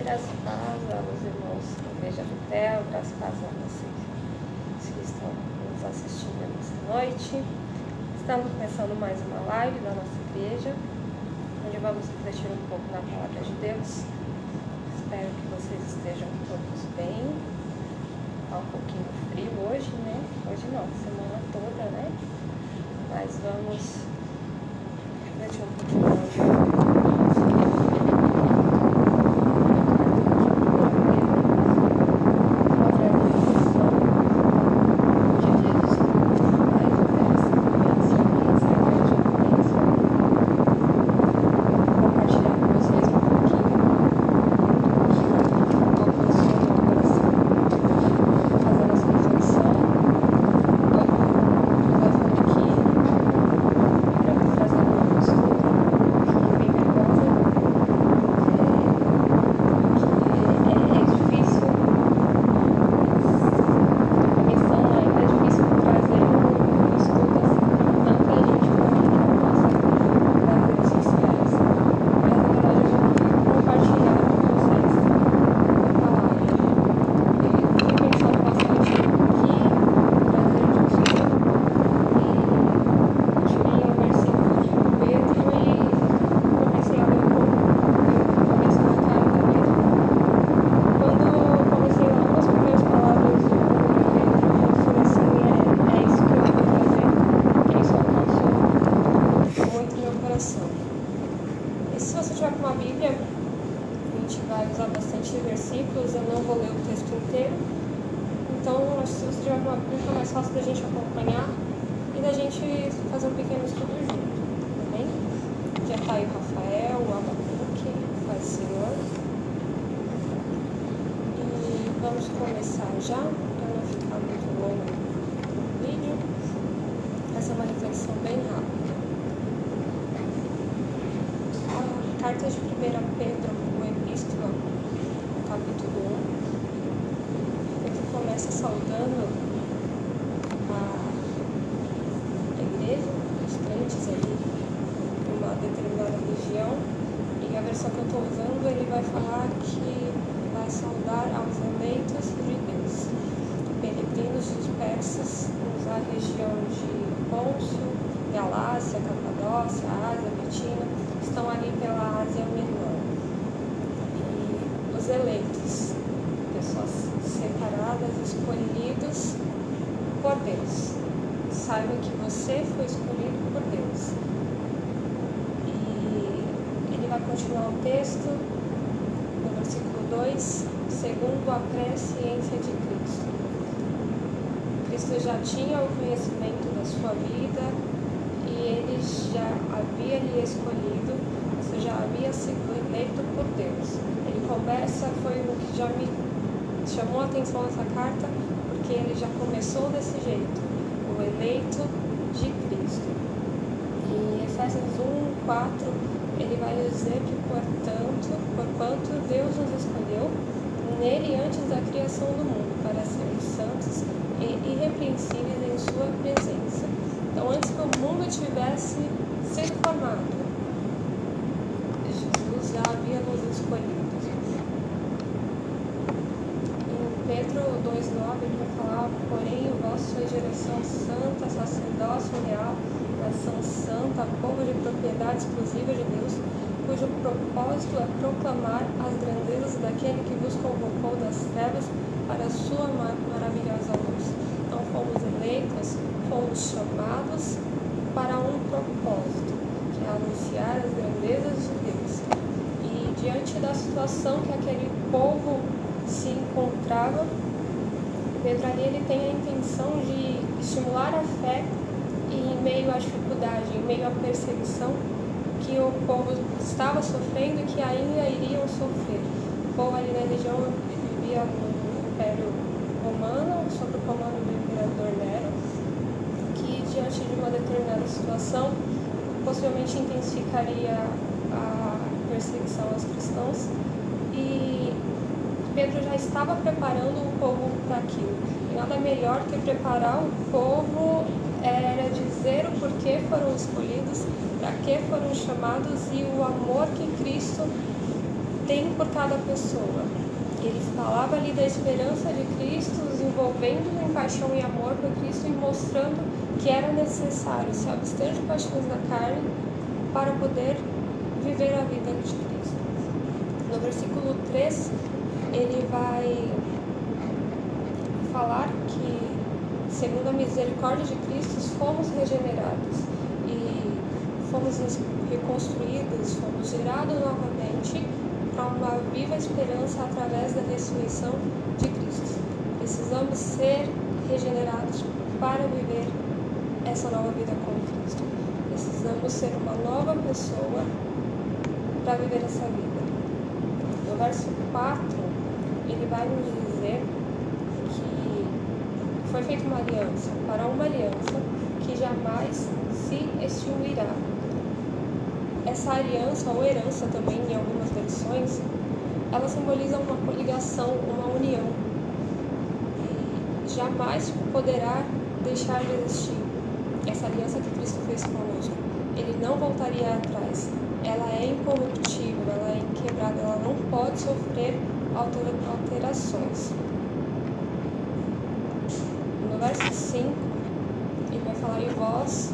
Graças a Deus, aos irmãos da Igreja Vitel, graças a Deus a vocês que estão nos assistindo nessa noite. Estamos começando mais uma live da nossa igreja, onde vamos refletir um pouco na palavra de Deus. Espero que vocês estejam todos bem. Está um pouquinho frio hoje, né? Hoje não, semana toda, né? Mas vamos refletir um pouquinho hoje. Saiba que você foi escolhido por Deus. E ele vai continuar o texto no versículo 2, segundo a presciência de Cristo. Cristo já tinha o conhecimento da sua vida e ele já havia lhe escolhido, você já havia sido eleito por Deus. Ele conversa, foi o que já me chamou a atenção nessa carta, porque ele já começou desse jeito. O eleito de Cristo. Em Efésios 1:4, ele vai dizer que, porquanto Deus nos escolheu nele antes da criação do mundo, para sermos santos e irrepreensíveis em sua presença. Então, antes que o mundo tivesse sido formado, Jesus já havia nos escolhido. Pedro 2,9 ele vai falar: porém, vós sois geração santa, sacerdócio real, nação santa, povo de propriedade exclusiva de Deus, cujo propósito é proclamar as grandezas daquele que vos convocou das trevas para a sua maravilhosa luz. Então, fomos eleitos, fomos chamados para um propósito, que é anunciar as grandezas de Deus. E diante da situação que aquele povo se encontrava, Pedro ali ele tem a intenção de estimular a fé e em meio à dificuldade, em meio à perseguição que o povo estava sofrendo e que ainda iriam sofrer. O povo ali na região vivia no Império Romano, sob o comando do imperador Nero, que diante de uma determinada situação possivelmente intensificaria a perseguição aos cristãos, e Pedro já estava preparando o povo para aquilo. E nada melhor que preparar o povo era dizer o porquê foram escolhidos, para que foram chamados e o amor que Cristo tem por cada pessoa. Ele falava ali da esperança de Cristo, nos envolvendo em paixão e amor por Cristo e mostrando que era necessário se abster de paixões da carne para poder viver a vida de Cristo. No versículo 3, ele vai falar que, segundo a misericórdia de Cristo, fomos regenerados e fomos reconstruídos, fomos gerados novamente para uma viva esperança através da ressurreição de Cristo. Precisamos ser regenerados para viver essa nova vida com Cristo. Precisamos ser uma nova pessoa para viver essa vida. No verso 4, ele vai nos dizer que foi feita uma aliança, para uma aliança que jamais se extinguirá. Essa aliança, ou herança também em algumas versões, ela simboliza uma coligação, uma união. E jamais poderá deixar de existir essa aliança que Cristo fez conosco. Ele não voltaria atrás. Ela é incorruptível, ela é inquebrável, ela não pode sofrer alterações. No verso 5, ele vai falar: "E vós,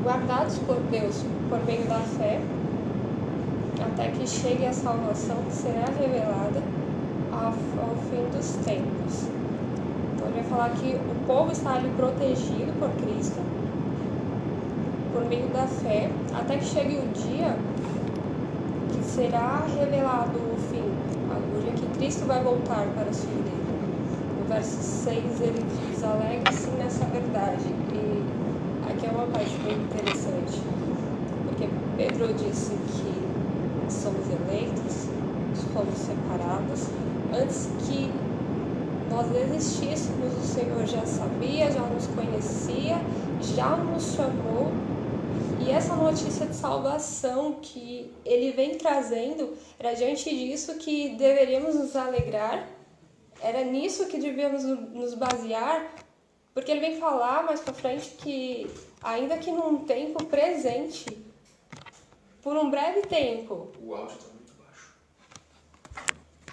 guardados por Deus por meio da fé, até que chegue a salvação que será revelada ao fim dos tempos." Então ele vai falar que o povo está ali protegido por Cristo, por meio da fé, até que chegue o dia que será revelado o fim, o dia que Cristo vai voltar para a sua igreja. No verso 6 ele diz: "Alegre-se nessa verdade." E aqui é uma parte bem interessante, porque Pedro disse que somos eleitos, fomos separados. Antes que nós existíssemos, o Senhor já sabia, já nos conhecia, já nos chamou. E essa notícia de salvação que ele vem trazendo, era diante disso que deveríamos nos alegrar, era nisso que devíamos nos basear, porque ele vem falar mais pra frente que, ainda que num tempo presente, por um breve tempo, O áudio está muito baixo.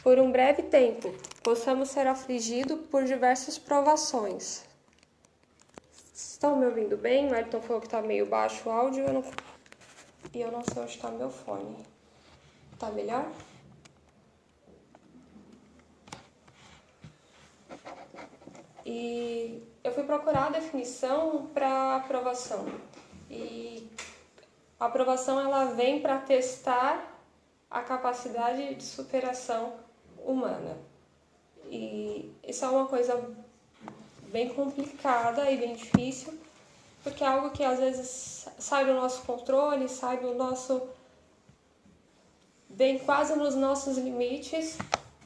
por um breve tempo, possamos ser afligidos por diversas provações. Estão me ouvindo bem? O Ayrton falou que está meio baixo o áudio e eu não sei onde está meu fone. Tá melhor? E eu fui procurar a definição para aprovação. E a aprovação ela vem para testar a capacidade de superação humana. E isso é uma coisa bem complicada e bem difícil, porque é algo que às vezes sai do nosso controle, sai do nosso... vem quase nos nossos limites,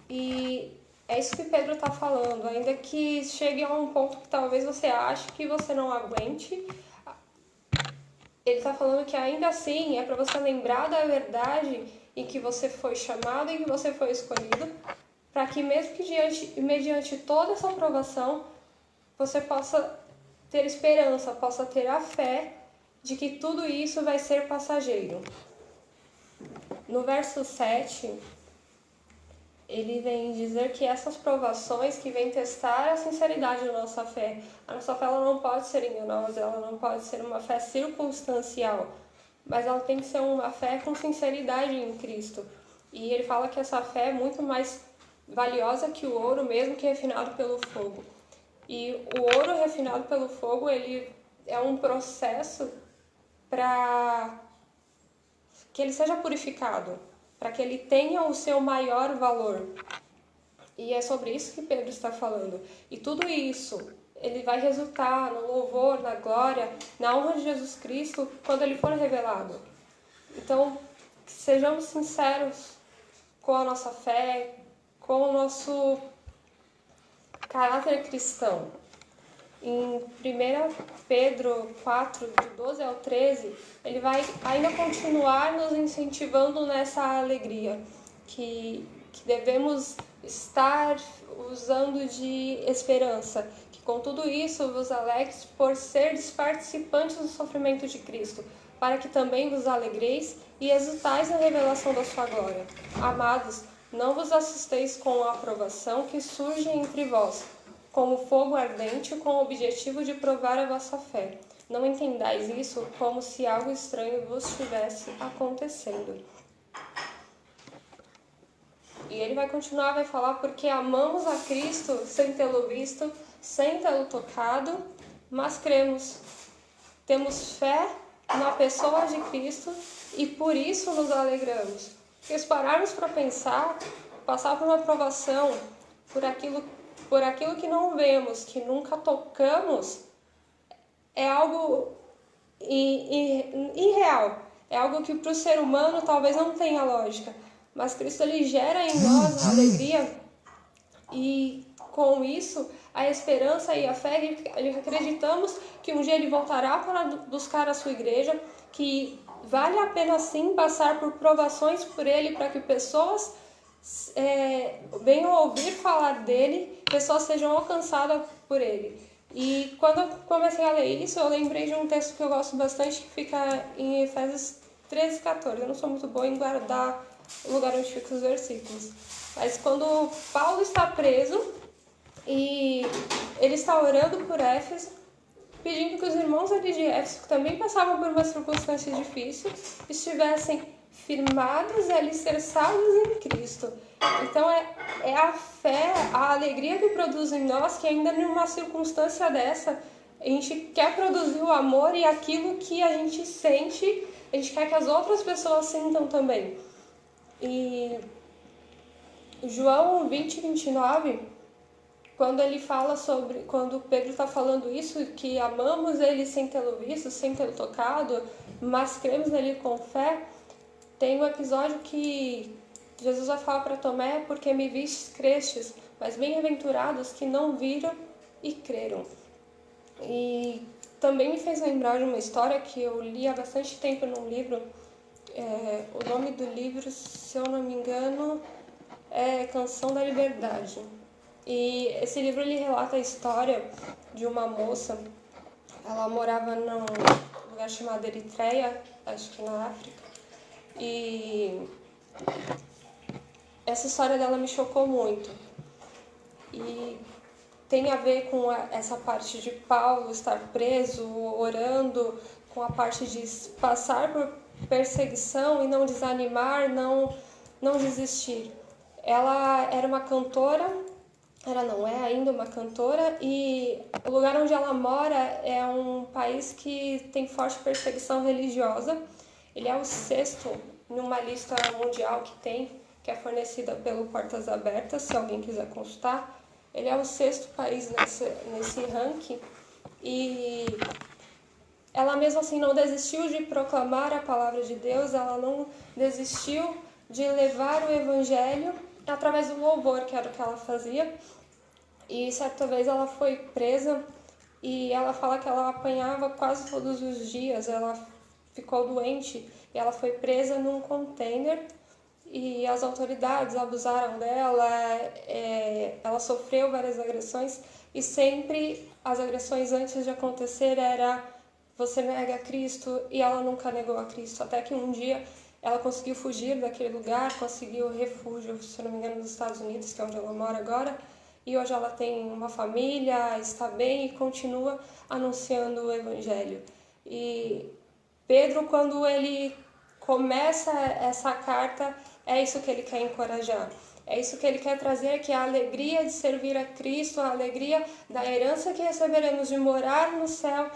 e é isso que Pedro está falando. Ainda que chegue a um ponto que talvez você ache que você não aguente, ele está falando que ainda assim é para você lembrar da verdade em que você foi chamado e que você foi escolhido, para que mesmo que mediante toda essa provação, você possa ter esperança, possa ter a fé de que tudo isso vai ser passageiro. No verso 7, ele vem dizer que essas provações que vêm testar a sinceridade da nossa fé. A nossa fé ela não pode ser enganosa, ela não pode ser uma fé circunstancial, mas ela tem que ser uma fé com sinceridade em Cristo. E ele fala que essa fé é muito mais valiosa que o ouro, mesmo que refinado pelo fogo. E o ouro refinado pelo fogo, ele é um processo para que ele seja purificado, para que ele tenha o seu maior valor. E é sobre isso que Pedro está falando. E tudo isso, ele vai resultar no louvor, na glória, na honra de Jesus Cristo, quando ele for revelado. Então, sejamos sinceros com a nossa fé, com o nosso caráter cristão. Em 1 Pedro 4, de 12 ao 13, ele vai ainda continuar nos incentivando nessa alegria, que devemos estar usando de esperança, que com tudo isso vos alegres por seres participantes do sofrimento de Cristo, para que também vos alegreis e exultais na revelação da sua glória. Amados, Não vos assusteis com a aprovação que surge entre vós, como fogo ardente, com o objetivo de provar a vossa fé. Não entendais isso como se algo estranho vos estivesse acontecendo. E ele vai continuar, vai falar, porque amamos a Cristo sem tê-lo visto, sem tê-lo tocado, mas cremos. Temos fé na pessoa de Cristo e por isso nos alegramos. Porque se pararmos para pensar, passar por uma provação, por aquilo que não vemos, que nunca tocamos, é algo irreal. É algo que para o ser humano talvez não tenha lógica. Mas Cristo ele gera em nós a alegria e com isso a esperança e a fé. Acreditamos que um dia ele voltará para buscar a sua igreja, que vale a pena sim passar por provações por ele para que pessoas venham ouvir falar dele, pessoas sejam alcançadas por ele. E quando eu comecei a ler isso, eu lembrei de um texto que eu gosto bastante, que fica em Efésios 13:14. Eu não sou muito boa em guardar o lugar onde ficam os versículos. Mas quando Paulo está preso e ele está orando por Éfeso, pedindo que os irmãos ali de Éfeso, que também passavam por uma circunstância difícil, estivessem firmados e alicerçados em Cristo. Então é a fé, a alegria que produz em nós, que ainda numa circunstância dessa, a gente quer produzir o amor e aquilo que a gente sente, a gente quer que as outras pessoas sintam também. E João 20:29, quando ele fala quando Pedro está falando isso, que amamos ele sem tê-lo visto, sem tê-lo tocado, mas cremos nele com fé, tem um episódio que Jesus vai falar para Tomé, porque me vistes, crestes, mas bem-aventurados que não viram e creram. E também me fez lembrar de uma história que eu li há bastante tempo num livro. O nome do livro, se eu não me engano, é Canção da Liberdade. E esse livro ele relata a história de uma moça. Ela morava num lugar chamado Eritreia, acho que na África. E essa história dela me chocou muito. E tem a ver com essa parte de Paulo estar preso, orando, com a parte de passar por perseguição e não desanimar, não desistir. Ela era uma cantora, ela não é ainda uma cantora, e o lugar onde ela mora é um país que tem forte perseguição religiosa. Ele é o 6º numa lista mundial que é fornecida pelo Portas Abertas, se alguém quiser consultar. Ele é o 6º país nesse ranking, e ela mesmo assim não desistiu de proclamar a palavra de Deus, ela não desistiu de levar o evangelho através do louvor, que era o que ela fazia. E certa vez ela foi presa e ela fala que ela apanhava quase todos os dias, ela ficou doente e ela foi presa num container e as autoridades abusaram dela, ela sofreu várias agressões e sempre as agressões antes de acontecer era: você nega Cristo, e ela nunca negou a Cristo, até que um dia ela conseguiu fugir daquele lugar, conseguiu refúgio, se não me engano, nos Estados Unidos, que é onde ela mora agora, e hoje ela tem uma família, está bem e continua anunciando o Evangelho. E Pedro, quando ele começa essa carta, é isso que ele quer encorajar. É isso que ele quer trazer, que é a alegria de servir a Cristo, a alegria da herança que receberemos de morar no céu,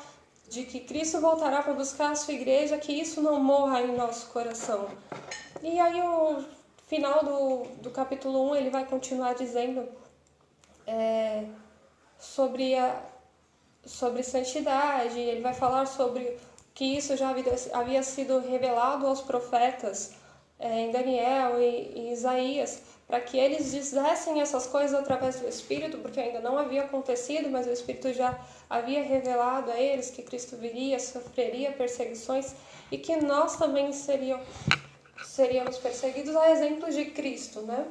de que Cristo voltará para buscar a sua igreja, que isso não morra em nosso coração. E aí o final do capítulo 1, ele vai continuar dizendo sobre santidade, ele vai falar sobre que isso já havia sido revelado aos profetas, em Daniel e Isaías, para que eles dissessem essas coisas através do Espírito, porque ainda não havia acontecido, mas o Espírito já havia revelado a eles que Cristo viria, sofreria perseguições e que nós também seríamos perseguidos a exemplo de Cristo, né?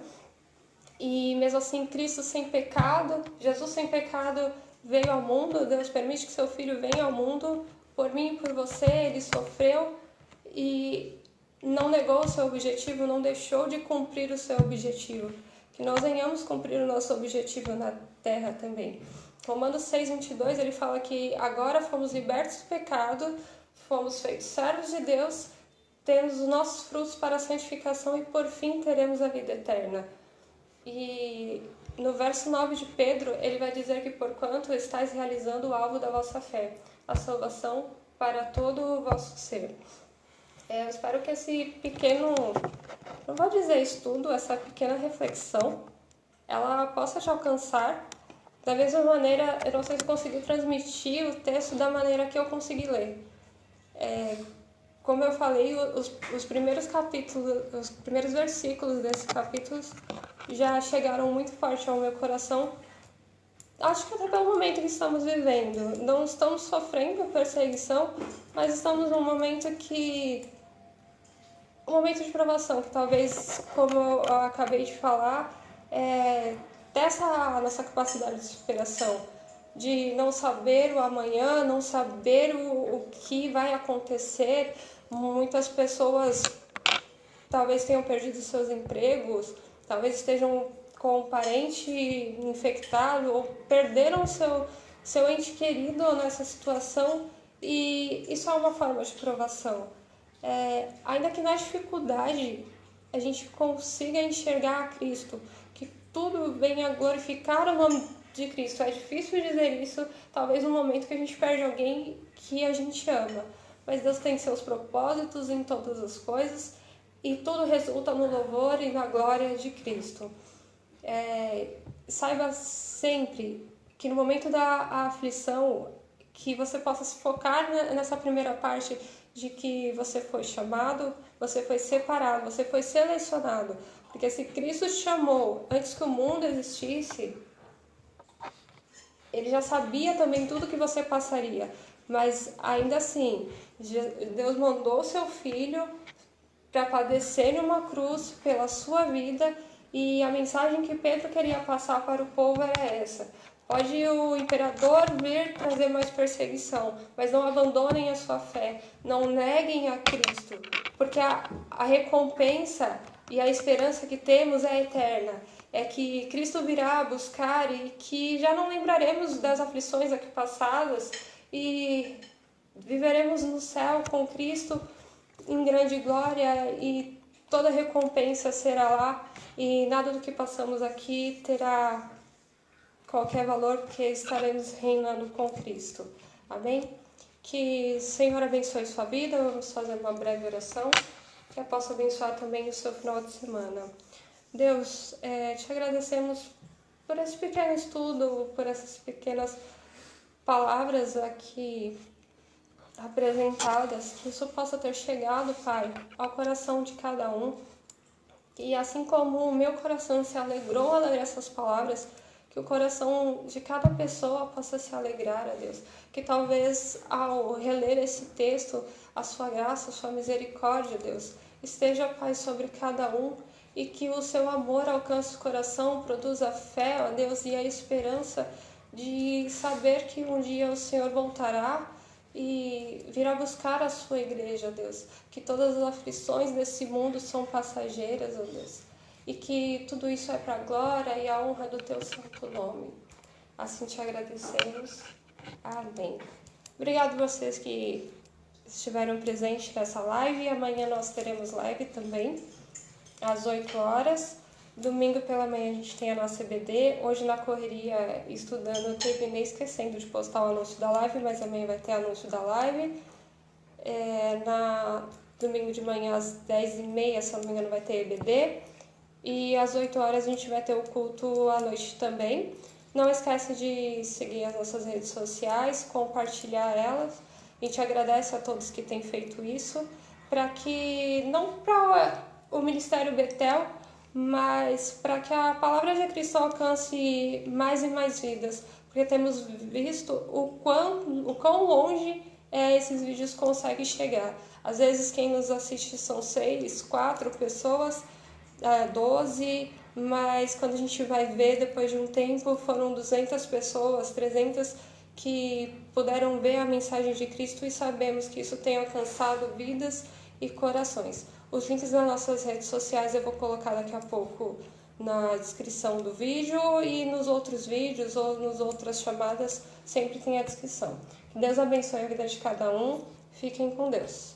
E mesmo assim, Cristo sem pecado, Jesus sem pecado veio ao mundo, Deus permite que seu Filho venha ao mundo por mim e por você, ele sofreu e não negou o seu objetivo, não deixou de cumprir o seu objetivo. Que nós venhamos cumprir o nosso objetivo na terra também. Romanos 6:22, ele fala que agora fomos libertos do pecado, fomos feitos servos de Deus, temos os nossos frutos para a santificação e por fim teremos a vida eterna. E no verso 9 de Pedro, ele vai dizer que porquanto estáis realizando o alvo da vossa fé, a salvação para todo o vosso ser. Eu espero que esse pequeno, não vou dizer estudo, essa pequena reflexão, ela possa te alcançar da mesma maneira. Eu não sei se consegui transmitir o texto da maneira que eu consegui ler. Como eu falei, os primeiros capítulos, os primeiros versículos desses capítulos já chegaram muito forte ao meu coração. Acho que até pelo momento que estamos vivendo. Não estamos sofrendo perseguição, mas estamos num momento um momento de provação, que talvez, como eu acabei de falar, dessa nossa capacidade de superação, de não saber o amanhã, não saber o que vai acontecer. Muitas pessoas talvez tenham perdido seus empregos, talvez estejam com um parente infectado ou perderam seu ente querido nessa situação, e isso é uma forma de provação. Ainda que na dificuldade a gente consiga enxergar a Cristo, que tudo venha glorificar o nome de Cristo. É difícil dizer isso, talvez no momento que a gente perde alguém que a gente ama, mas Deus tem seus propósitos em todas as coisas e tudo resulta no louvor e na glória de Cristo. Saiba sempre que no momento da aflição, que você possa se focar nessa primeira parte de que você foi chamado, você foi separado, você foi selecionado. Porque se Cristo te chamou antes que o mundo existisse, Ele já sabia também tudo que você passaria. Mas ainda assim, Deus mandou o seu Filho para padecer numa cruz pela sua vida, e a mensagem que Pedro queria passar para o povo era essa: pode o imperador vir trazer mais perseguição, mas não abandonem a sua fé, não neguem a Cristo, porque a recompensa e a esperança que temos é eterna. É que Cristo virá buscar e que já não lembraremos das aflições aqui passadas e viveremos no céu com Cristo em grande glória, e toda recompensa será lá, e nada do que passamos aqui terá qualquer valor, porque estaremos reinando com Cristo. Amém? Que o Senhor abençoe sua vida. Vamos fazer uma breve oração, que eu possa abençoar também o seu final de semana. Deus, te agradecemos por esse pequeno estudo, por essas pequenas palavras aqui apresentadas, que isso possa ter chegado, Pai, ao coração de cada um. E assim como o meu coração se alegrou ao ler essas palavras, que o coração de cada pessoa possa se alegrar, a Deus. Que talvez ao reler esse texto, a sua graça, a sua misericórdia, Deus, esteja, Pai, sobre cada um, e que o seu amor alcance o coração, produza fé, ó Deus, e a esperança de saber que um dia o Senhor voltará e virá buscar a sua igreja, Deus. Que todas as aflições desse mundo são passageiras, ó Deus. E que tudo isso é para a glória e a honra do teu santo nome. Assim te agradecemos. Amém. Obrigado a vocês que estiveram presentes nessa live. Amanhã nós teremos live também, às 8 horas. Domingo pela manhã a gente tem a nossa EBD. Hoje na correria, estudando, eu terminei esquecendo de postar o anúncio da live, mas amanhã vai ter anúncio da live. Domingo de manhã às 10h30, se eu não me engano, vai ter EBD. E às 8 horas a gente vai ter o culto à noite também. Não esquece de seguir as nossas redes sociais, compartilhar elas. A gente agradece a todos que têm feito isso, para que, não para o Ministério Betel, mas para que a palavra de Cristo alcance mais e mais vidas, porque temos visto o quão longe esses vídeos conseguem chegar. Às vezes quem nos assiste são 6, 4 pessoas, 12, mas quando a gente vai ver, depois de um tempo, foram 200 pessoas, 300 que puderam ver a mensagem de Cristo, e sabemos que isso tem alcançado vidas e corações. Os links das nossas redes sociais eu vou colocar daqui a pouco na descrição do vídeo e nos outros vídeos ou nas outras chamadas sempre tem a descrição. Que Deus abençoe a vida de cada um. Fiquem com Deus.